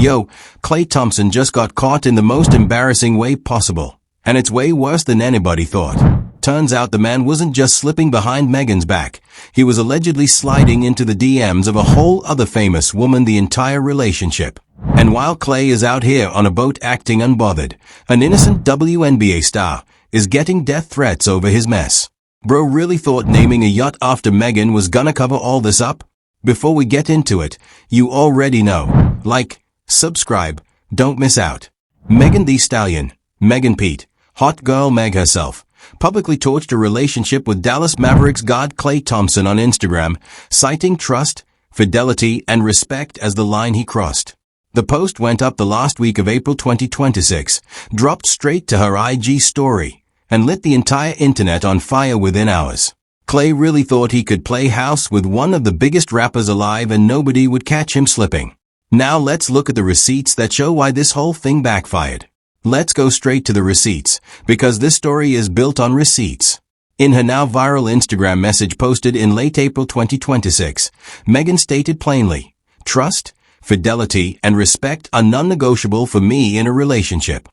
Yo, Klay Thompson just got caught in the most embarrassing way possible. And it's way worse than anybody thought. Turns out the man wasn't just slipping behind Megan's back. He was allegedly sliding into the DMs of a whole other famous woman the entire relationship. And while Klay is out here on a boat acting unbothered, an innocent WNBA star is getting death threats over his mess. Bro really thought naming a yacht after Megan was gonna cover all this up? Before we get into it, you already know. Like, subscribe, don't miss out. Megan Thee Stallion, Megan Pete, hot girl Meg herself, publicly torched a relationship with Dallas Mavericks guard Klay Thompson on Instagram, citing trust, fidelity, and respect as the line he crossed. The post went up the last week of April 2026, dropped straight to her IG story, and lit the entire internet on fire within hours. Klay really thought he could play house with one of the biggest rappers alive and nobody would catch him slipping. Now let's look at the receipts that show why this whole thing backfired. Let's go straight to the receipts, because this story is built on receipts. In her now viral Instagram message posted in late April 2026, Megan stated plainly, "Trust, fidelity, and respect are non-negotiable for me in a relationship."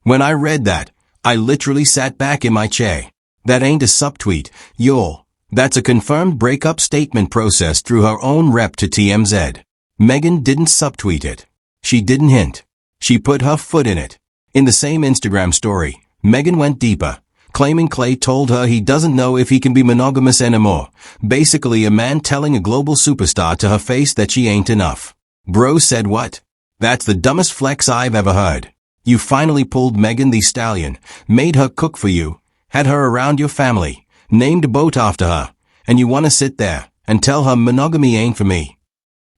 When I read that, I literally sat back in my chair. That ain't a subtweet, y'all. That's a confirmed breakup statement processed through her own rep to TMZ. Megan didn't subtweet it. She didn't hint. She put her foot in it. In the same Instagram story, Megan went deeper, claiming Klay told her he doesn't know if he can be monogamous anymore. Basically a man telling a global superstar to her face that she ain't enough. Bro said what? That's the dumbest flex I've ever heard. You finally pulled Megan Thee Stallion, made her cook for you, had her around your family, named a boat after her, and you want to sit there and tell her monogamy ain't for me.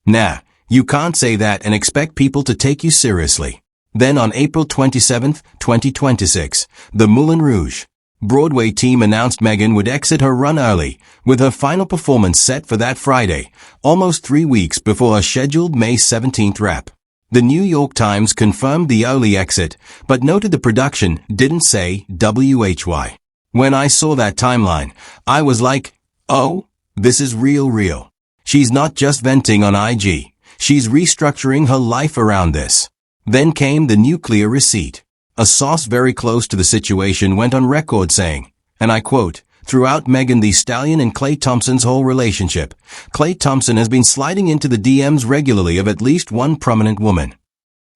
Nah, you can't say that and expect people to take you seriously. Then on April 27, 2026, the Moulin Rouge Broadway team announced Megan would exit her run early, with her final performance set for that Friday, almost 3 weeks before her scheduled May 17th wrap. The New York Times confirmed the early exit, but noted the production didn't say WHY. When I saw that timeline, I was like, oh, this is real. She's not just venting on IG, she's restructuring her life around this. Then came the nuclear receipt. A source very close to the situation went on record saying, and I quote, "Throughout Megan Thee Stallion and Klay Thompson's whole relationship, Klay Thompson has been sliding into the DMs regularly of at least one prominent woman."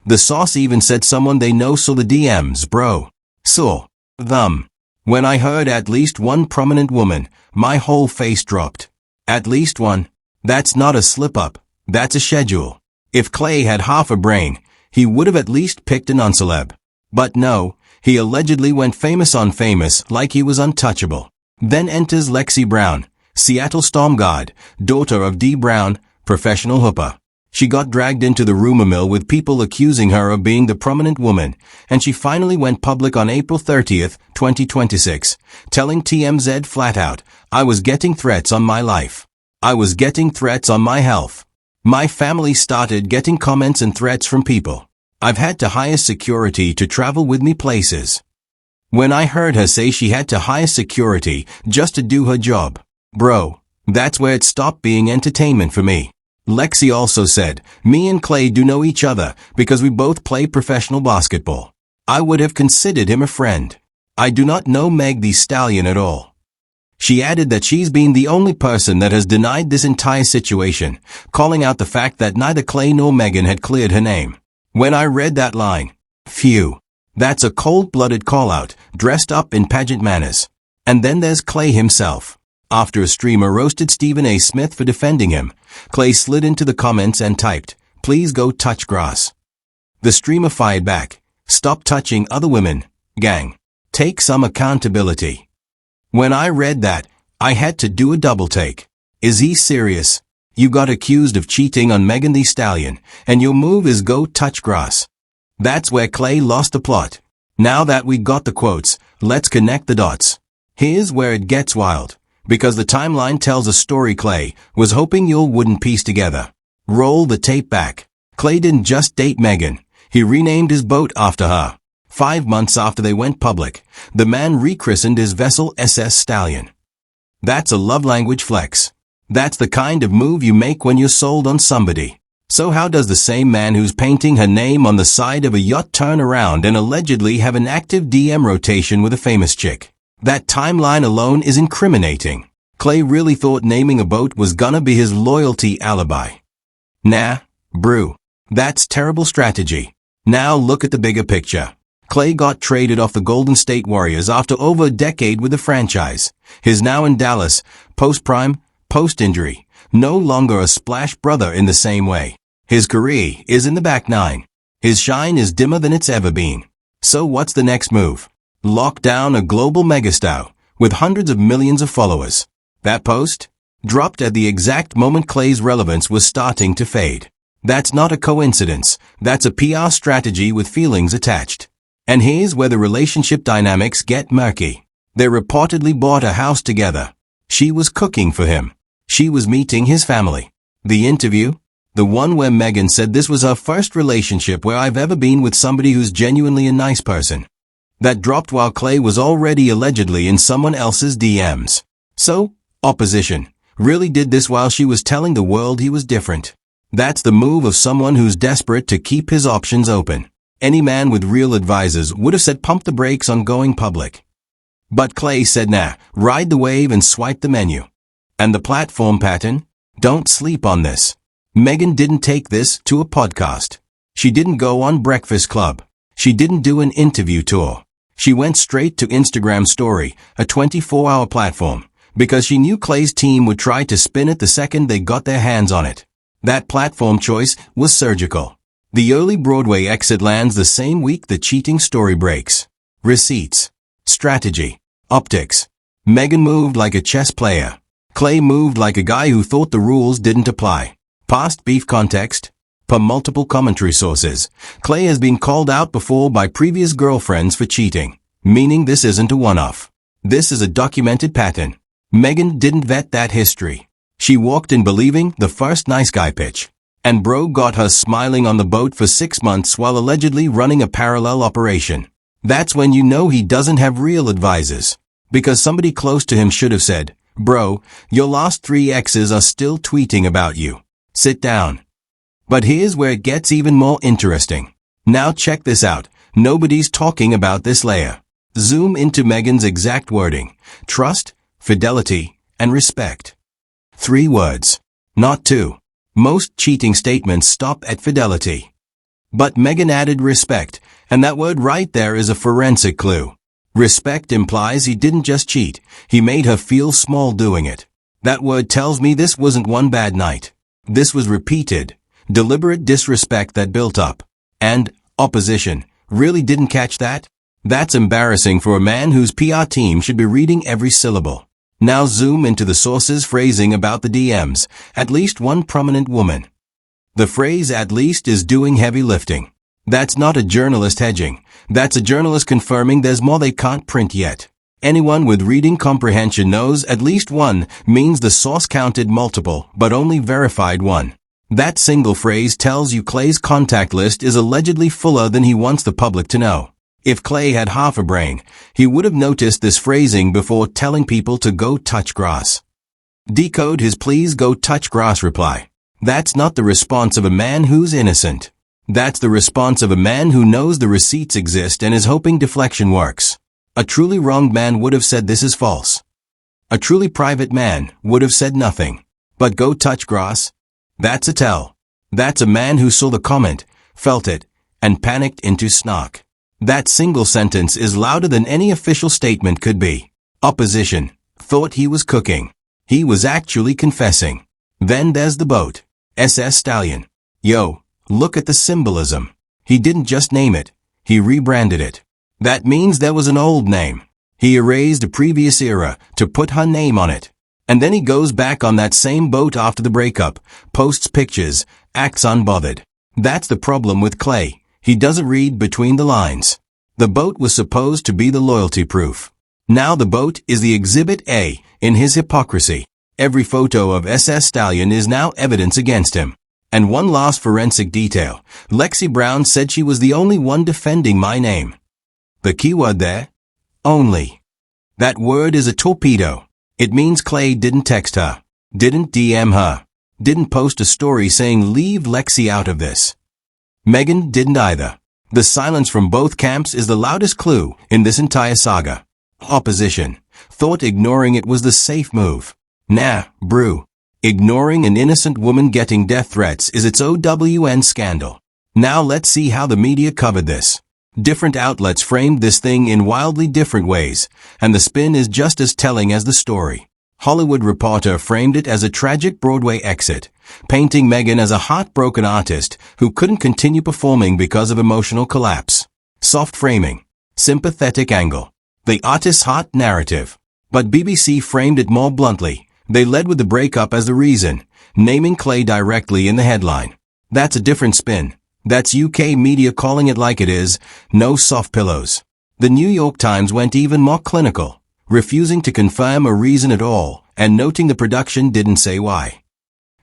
The source even said someone they know saw the DMs, bro. Saw them. When I heard at least one prominent woman, my whole face dropped. At least one? That's not a slip-up. That's a schedule. If Klay had half a brain, he would have at least picked an unceleb. But no, he allegedly went famous on famous like he was untouchable. Then enters Lexie Brown, Seattle Storm guard, daughter of Dee Brown, professional hooper. She got dragged into the rumor mill with people accusing her of being the prominent woman, and she finally went public on April 30th, 2026, telling TMZ flat out, "I was getting threats on my life. I was getting threats on my health. My family started getting comments and threats from people. I've had to hire security to travel with me places." When I heard her say she had to hire security just to do her job, bro, that's where it stopped being entertainment for me. Lexie also said, "Me and Klay do know each other because we both play professional basketball. I would have considered him a friend. I do not know Meg Thee Stallion at all." She added that she's been the only person that has denied this entire situation, calling out the fact that neither Klay nor Megan had cleared her name. When I read that line, phew, that's a cold-blooded call-out, dressed up in pageant manners. And then there's Klay himself. After a streamer roasted Stephen A. Smith for defending him, Klay slid into the comments and typed, "Please go touch grass." The streamer fired back, "Stop touching other women, gang. Take some accountability." When I read that, I had to do a double take. Is he serious? You got accused of cheating on Megan Thee Stallion, and your move is go touch grass. That's where Klay lost the plot. Now that we got the quotes, let's connect the dots. Here's where it gets wild, because the timeline tells a story Klay was hoping y'all wouldn't piece together. Roll the tape back. Klay didn't just date Megan, he renamed his boat after her. 5 months after they went public, the man rechristened his vessel SS Stallion. That's a love language flex. That's the kind of move you make when you're sold on somebody. So how does the same man who's painting her name on the side of a yacht turn around and allegedly have an active DM rotation with a famous chick? That timeline alone is incriminating. Klay really thought naming a boat was gonna be his loyalty alibi. Nah, brew. That's terrible strategy. Now look at the bigger picture. Klay got traded off the Golden State Warriors after over a decade with the franchise. He's now in Dallas, post-prime, post-injury, no longer a splash brother in the same way. His career is in the back nine. His shine is dimmer than it's ever been. So what's the next move? Lock down a global megastar with hundreds of millions of followers. That post? Dropped at the exact moment Klay's relevance was starting to fade. That's not a coincidence. That's a PR strategy with feelings attached. And here's where the relationship dynamics get murky. They reportedly bought a house together. She was cooking for him. She was meeting his family. The interview? The one where Megan said this was her first relationship where I've ever been with somebody who's genuinely a nice person. That dropped while Klay was already allegedly in someone else's DMs. So, opposition really did this while she was telling the world he was different. That's the move of someone who's desperate to keep his options open. Any man with real advisors would have said pump the brakes on going public. But Klay said nah, ride the wave and swipe the menu. And the platform pattern? Don't sleep on this. Megan didn't take this to a podcast. She didn't go on Breakfast Club. She didn't do an interview tour. She went straight to Instagram Story, a 24-hour platform, because she knew Klay's team would try to spin it the second they got their hands on it. That platform choice was surgical. The early Broadway exit lands the same week the cheating story breaks. Receipts. Strategy. Optics. Megan moved like a chess player. Klay moved like a guy who thought the rules didn't apply. Past beef context. Per multiple commentary sources, Klay has been called out before by previous girlfriends for cheating, meaning this isn't a one-off. This is a documented pattern. Megan didn't vet that history. She walked in believing the first nice guy pitch. And bro got her smiling on the boat for 6 months while allegedly running a parallel operation. That's when you know he doesn't have real advisors. Because somebody close to him should have said, bro, your last 3 exes are still tweeting about you. Sit down. But here's where it gets even more interesting. Now check this out. Nobody's talking about this layer. Zoom into Megan's exact wording. Trust, fidelity, and respect. 3 words. Not 2. Most cheating statements stop at fidelity. But Megan added respect, and that word right there is a forensic clue. Respect implies he didn't just cheat, he made her feel small doing it. That word tells me this wasn't one bad night. This was repeated, deliberate disrespect that built up. And opposition really didn't catch that? That's embarrassing for a man whose PR team should be reading every syllable. Now zoom into the sources phrasing about the DMs, at least one prominent woman. The phrase at least is doing heavy lifting. That's not a journalist hedging. That's a journalist confirming there's more they can't print yet. Anyone with reading comprehension knows at least one means the source counted multiple, but only verified one. That single phrase tells you Klay's contact list is allegedly fuller than he wants the public to know. If Klay had half a brain, he would have noticed this phrasing before telling people to go touch grass. Decode his please go touch grass reply. That's not the response of a man who's innocent. That's the response of a man who knows the receipts exist and is hoping deflection works. A truly wronged man would have said this is false. A truly private man would have said nothing. But go touch grass? That's a tell. That's a man who saw the comment, felt it, and panicked into snark. That single sentence is louder than any official statement could be. Opposition thought he was cooking. He was actually confessing. Then there's the boat. SS Stallion. Yo, look at the symbolism. He didn't just name it. He rebranded it. That means there was an old name. He erased a previous era to put her name on it. And then he goes back on that same boat after the breakup, posts pictures, acts unbothered. That's the problem with Klay. He doesn't read between the lines. The boat was supposed to be the loyalty proof. Now the boat is the exhibit A in his hypocrisy. Every photo of SS Stallion is now evidence against him. And one last forensic detail. Lexie Brown said she was the only one defending my name. The keyword there? Only. That word is a torpedo. It means Klay didn't text her, didn't DM her, didn't post a story saying leave Lexie out of this. Megan didn't either. The silence from both camps is the loudest clue in this entire saga. Opposition thought ignoring it was the safe move. Nah, brew. Ignoring an innocent woman getting death threats is its OWN scandal. Now let's see how the media covered this. Different outlets framed this thing in wildly different ways, and the spin is just as telling as the story. Hollywood Reporter framed it as a tragic Broadway exit, painting Megan as a heartbroken artist who couldn't continue performing because of emotional collapse. Soft framing. Sympathetic angle. The artist's heart narrative. But BBC framed it more bluntly. They led with the breakup as the reason, naming Klay directly in the headline. That's a different spin. That's UK media calling it like it is, no soft pillows. The New York Times went even more clinical, refusing to confirm a reason at all, and noting the production didn't say why.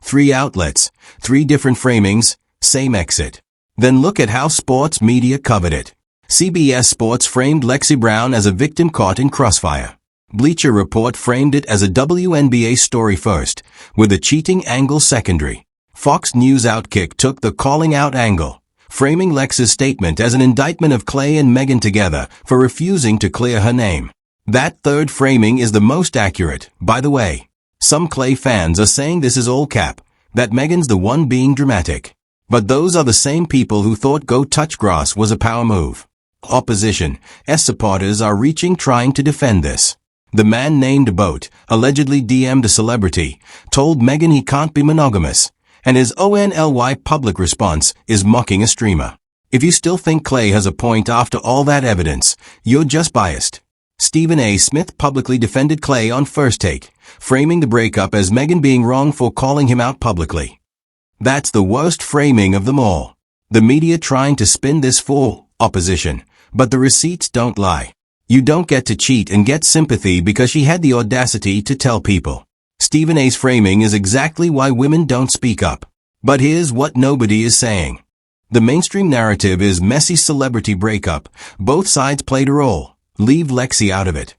3 outlets, 3 different framings, same exit. Then look at how sports media covered it. CBS Sports framed Lexie Brown as a victim caught in crossfire. Bleacher Report framed it as a WNBA story first, with a cheating angle secondary. Fox News Outkick took the calling out angle, framing Lex's statement as an indictment of Klay and Megan together for refusing to clear her name. That third framing is the most accurate, by the way. Some Klay fans are saying this is all cap, that Megan's the one being dramatic. But those are the same people who thought go touch grass was a power move. Opposition, supporters are reaching trying to defend this. The man named Boat, allegedly DM'd a celebrity, told Megan he can't be monogamous, and his ONLY public response is mocking a streamer. If you still think Klay has a point after all that evidence, you're just biased. Stephen A. Smith publicly defended Klay on First Take, framing the breakup as Megan being wrong for calling him out publicly. That's the worst framing of them all. The media trying to spin this for opposition, but the receipts don't lie. You don't get to cheat and get sympathy because she had the audacity to tell people. Stephen A.'s framing is exactly why women don't speak up. But here's what nobody is saying. The mainstream narrative is messy celebrity breakup. Both sides played a role. Leave Lexie out of it.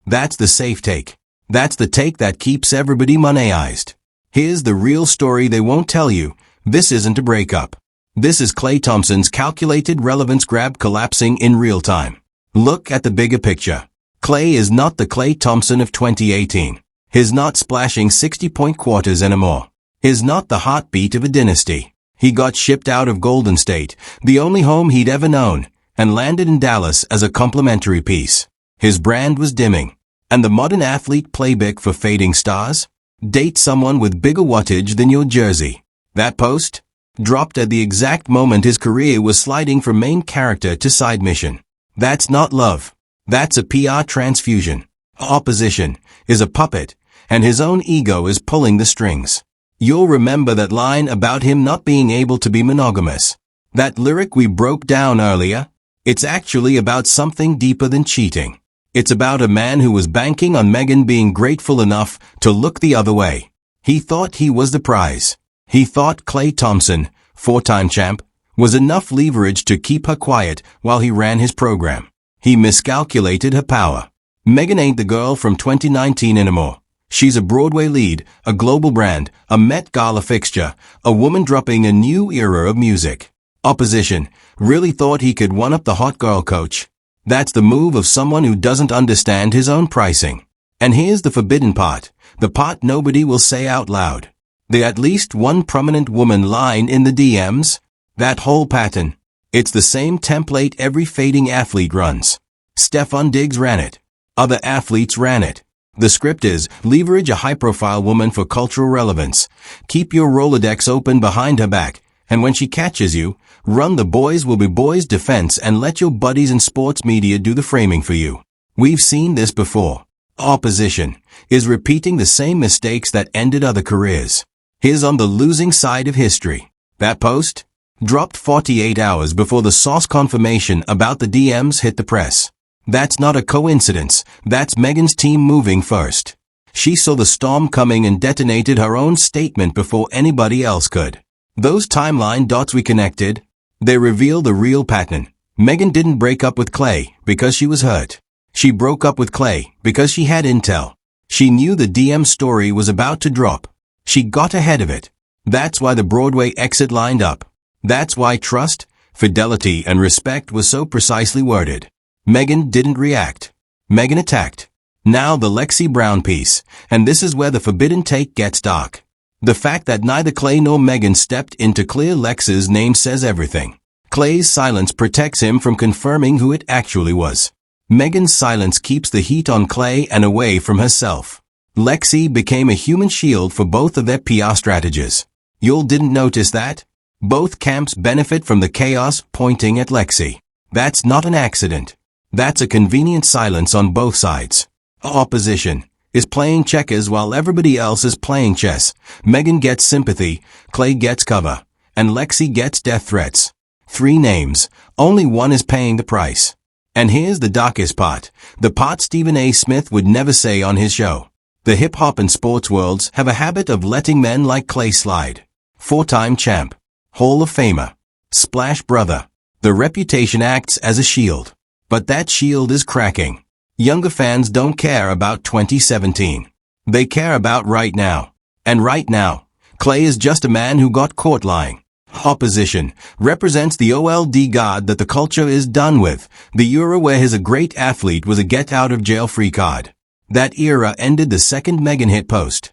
That's the safe take. That's the take that keeps everybody moneyized. Here's the real story they won't tell you. This isn't a breakup. This is Klay Thompson's calculated relevance grab collapsing in real time. Look at the bigger picture. Klay is not the Klay Thompson of 2018. He's not splashing 60-point quarters anymore. He's not the heartbeat of a dynasty. He got shipped out of Golden State, the only home he'd ever known, and landed in Dallas as a complimentary piece. His brand was dimming. And the modern athlete playbook for fading stars? Date someone with bigger wattage than your jersey. That post? Dropped at the exact moment his career was sliding from main character to side mission. That's not love. That's a PR transfusion. Opposition is a puppet, and his own ego is pulling the strings. You'll remember that line about him not being able to be monogamous. That lyric we broke down earlier? It's actually about something deeper than cheating. It's about a man who was banking on Megan being grateful enough to look the other way. He thought he was the prize. He thought Klay Thompson, 4-time champ, was enough leverage to keep her quiet while he ran his program. He miscalculated her power. Megan ain't the girl from 2019 anymore. She's a Broadway lead, a global brand, a Met Gala fixture, a woman dropping a new era of music. Opposition really thought he could one-up the hot girl coach. That's the move of someone who doesn't understand his own pricing. And here's the forbidden part, the part nobody will say out loud. The at least one prominent woman line in the DMs? That whole pattern. It's the same template every fading athlete runs. Stephon Diggs ran it. Other athletes ran it. The script is, leverage a high-profile woman for cultural relevance. Keep your Rolodex open behind her back, and when she catches you, run the boys will be boys defense and let your buddies in sports media do the framing for you. We've seen this before. Opposition is repeating the same mistakes that ended other careers. Here's on the losing side of history. That post? Dropped 48 hours before the source confirmation about the DMs hit the press. That's not a coincidence. That's Megan's team moving first. She saw the storm coming and detonated her own statement before anybody else could. Those timeline dots we connected, they reveal the real pattern. Megan didn't break up with Klay because she was hurt. She broke up with Klay because she had intel. She knew the DM story was about to drop. She got ahead of it. That's why the Broadway exit lined up. That's why trust, fidelity, and respect was so precisely worded. Megan didn't react. Megan attacked. Now the Lexie Brown piece, and this is where the forbidden take gets dark. The fact that neither Klay nor Megan stepped in to clear Lex's name says everything. Klay's silence protects him from confirming who it actually was. Megan's silence keeps the heat on Klay and away from herself. Lexie became a human shield for both of their PR strategies. You didn't notice that? Both camps benefit from the chaos pointing at Lexie. That's not an accident. That's a convenient silence on both sides. Opposition is playing checkers while everybody else is playing chess. Megan gets sympathy, Klay gets cover, and Lexie gets death threats. 3 names, only one is paying the price. And here's the darkest part, the part Stephen A. Smith would never say on his show. The hip-hop and sports worlds have a habit of letting men like Klay slide. 4-time champ, Hall of Famer, Splash Brother. The reputation acts as a shield. But that shield is cracking. Younger fans don't care about 2017. They care about right now. And right now, Klay is just a man who got caught lying. Opposition represents the old guard that the culture is done with, the era where he's a great athlete was a get-out-of-jail-free card. That era ended the second Megan hit post.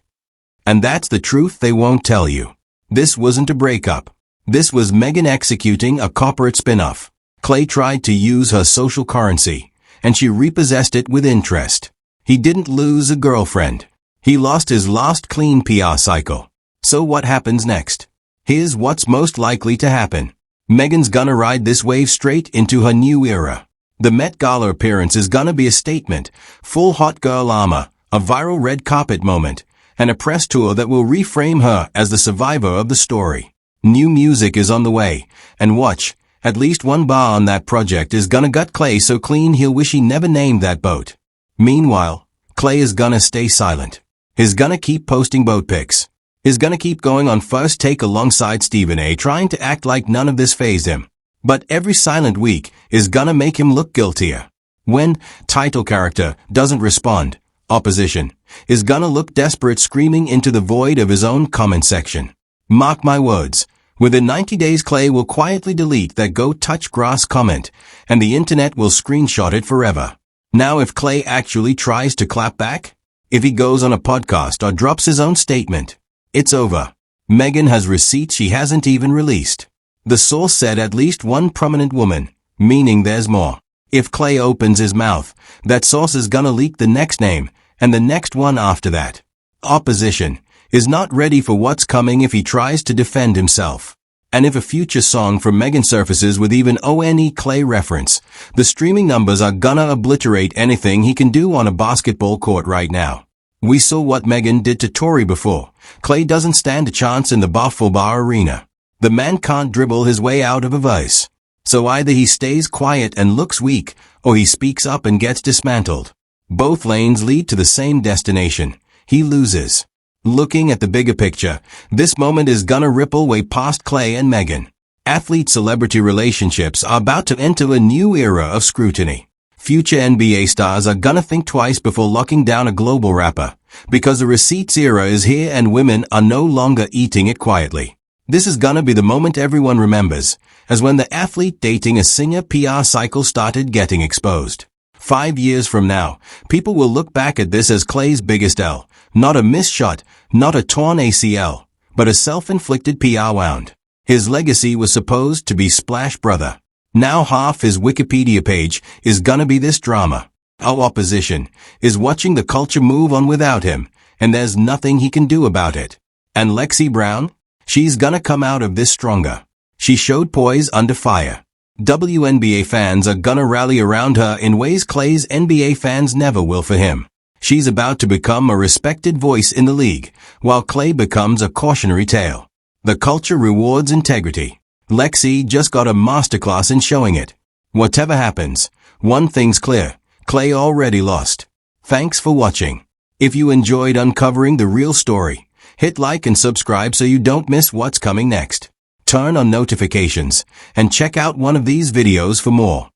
And that's the truth they won't tell you. This wasn't a breakup. This was Megan executing a corporate spin-off. Klay tried to use her social currency, and she repossessed it with interest. He didn't lose a girlfriend. He lost his last clean PR cycle. So what happens next? Here's what's most likely to happen. Megan's gonna ride this wave straight into her new era. The Met Gala appearance is gonna be a statement, full hot girl armor, a viral red carpet moment, and a press tour that will reframe her as the survivor of the story. New music is on the way, and watch, at least one bar on that project is gonna gut Klay so clean he'll wish he never named that boat. Meanwhile, Klay is gonna stay silent. He's gonna keep posting boat pics. He's gonna keep going on First Take alongside Stephen A. trying to act like none of this fazed him. But every silent week is gonna make him look guiltier. When title character doesn't respond, opposition is gonna look desperate screaming into the void of his own comment section. Mark my words, within 90 days Klay will quietly delete that "go touch grass" comment, and the internet will screenshot it forever. Now if Klay actually tries to clap back, if he goes on a podcast or drops his own statement, it's over. Megan has receipts she hasn't even released. The source said at least one prominent woman, meaning there's more. If Klay opens his mouth, that source is gonna leak the next name, and the next one after that. Opposition is not ready for what's coming if he tries to defend himself. And if a future song from Megan surfaces with even one Klay reference, the streaming numbers are gonna obliterate anything he can do on a basketball court right now. We saw what Megan did to Tory before. Klay doesn't stand a chance in the basketball bar arena. The man can't dribble his way out of a vice. So either he stays quiet and looks weak, or he speaks up and gets dismantled. Both lanes lead to the same destination. He loses. Looking at the bigger picture, this moment is gonna ripple way past Klay and Megan. Athlete-celebrity relationships are about to enter a new era of scrutiny. Future NBA stars are gonna think twice before locking down a global rapper, because the receipts era is here and women are no longer eating it quietly. This is gonna be the moment everyone remembers, as when the athlete dating a singer PR cycle started getting exposed. 5 years from now, people will look back at this as Klay's biggest L, not a missed shot, not a torn ACL, but a self-inflicted PR wound. His legacy was supposed to be Splash Brother. Now half his Wikipedia page is gonna be this drama. Our opposition is watching the culture move on without him, and there's nothing he can do about it. And Lexie Brown? She's gonna come out of this stronger. She showed poise under fire. WNBA fans are gonna rally around her in ways Klay's NBA fans never will for him. She's about to become a respected voice in the league, while Klay becomes a cautionary tale. The culture rewards integrity. Lexie just got a masterclass in showing it. Whatever happens, one thing's clear, Klay already lost. Thanks for watching. If you enjoyed uncovering the real story, hit like and subscribe so you don't miss what's coming next. Turn on notifications, and check out one of these videos for more.